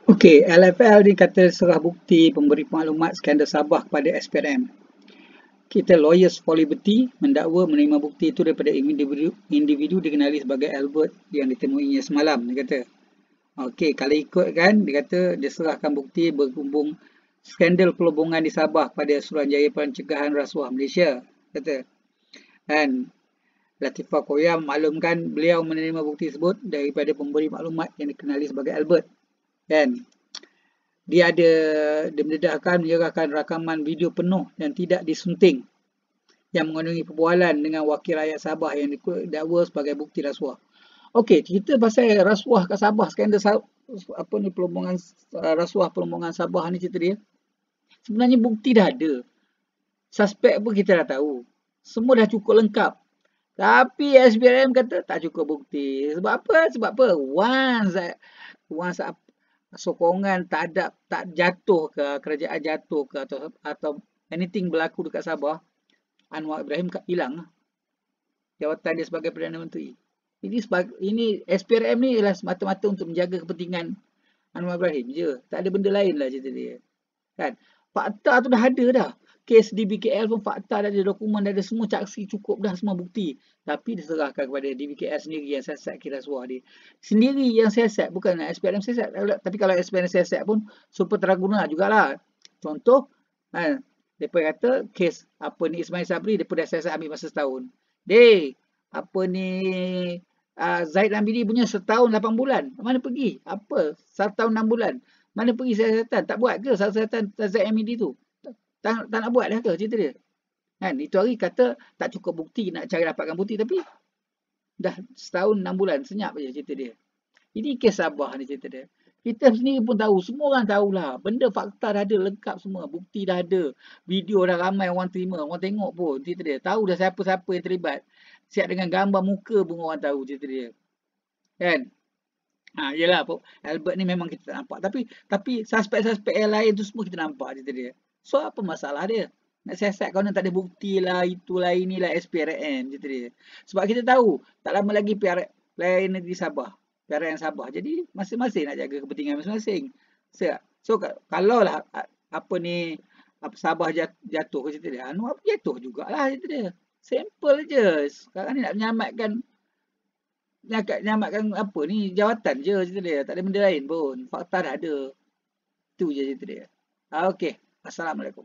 Okey, LFL dikata serah bukti pemberi maklumat skandal Sabah kepada SPRM. Kita Lawyers for Liberty mendakwa menerima bukti itu daripada individu dikenali sebagai Albert yang ditemuinya semalam, dia kata. Okey, kalau ikut kan, dia kata dia serahkan bukti berhubung skandal pelobongan di Sabah pada Suruhanjaya Pencegahan Rasuah Malaysia, kata. Dan Latifah Koya maklumkan beliau menerima bukti tersebut daripada pemberi maklumat yang dikenali sebagai Albert. Kan? Dia mendedahkan menyerahkan rakaman video penuh dan tidak disunting yang mengandungi perbualan dengan wakil rakyat Sabah yang didakwa sebagai bukti rasuah. Okey, cerita pasal rasuah kat Sabah, skandal pelobongan rasuah pelobongan Sabah ni cerita dia. Sebenarnya bukti dah ada. Suspek pun kita dah tahu. Semua dah cukup lengkap. Tapi SPRM kata tak cukup bukti. Sebab apa? Once sokongan tak jatuh ke, kerajaan jatuh ke atau anything berlaku dekat Sabah, Anwar Ibrahim hilang jawatan dia sebagai Perdana Menteri. Ini SPRM ni ialah semata-mata untuk menjaga kepentingan Anwar Ibrahim je. Tak ada benda lain lah cerita dia. Kan? Fakta tu dah ada dah. Kes DBKL pun fakta dah ada, dokumen dah ada, semua saksi cukup dah, semua bukti. Tapi diserahkan kepada DBKL sendiri yang siasat kira rasuah dia. Sendiri yang siasat, bukan SPRM siasat. Tapi kalau SPRM siasat pun super teraguna jugalah. Contoh, mereka kata kes Ismail Sabri, mereka dah siasat ambil masa setahun. Zaid Ambidi punya setahun 8 bulan. Mana pergi? Apa? 1 tahun 6 bulan. Mana pergi siasatan? Tak buat ke siasatan Zaid Ambidi tu? Tak nak buat dah ke cerita dia? Kan? Itu hari kata tak cukup bukti, nak cari dapatkan bukti, tapi dah setahun 6 bulan, senyap je cerita dia. Ini kes Sabah ni cerita dia. Kita sendiri pun tahu, semua orang tahulah. Benda fakta dah ada, lengkap semua. Bukti dah ada. Video dah ramai orang terima, orang tengok pun cerita dia. Tahu dah siapa-siapa yang terlibat. Siap dengan gambar muka pun orang tahu cerita dia. Kan? Yelah, Albert ni memang kita tak nampak. Tapi suspek-suspek yang lain tu semua kita nampak cerita dia. So, apa masalah dia? Nak siasat kau tak ada bukti lah, itulah, inilah SPRM cerita dia. Sebab kita tahu, tak lama lagi PRN negeri Sabah. PRN Sabah. Jadi, masing-masing nak jaga kepentingan masing-masing. So, kalau lah Sabah jatuh ke cerita dia, Anwar jatuh jugalah cerita dia. Simple je. Sekarang ni nak menyelamatkan jawatan je cerita dia. Tak ada benda lain pun. Fakta dah ada. Itu je cerita dia. Okey. Assalamualaikum.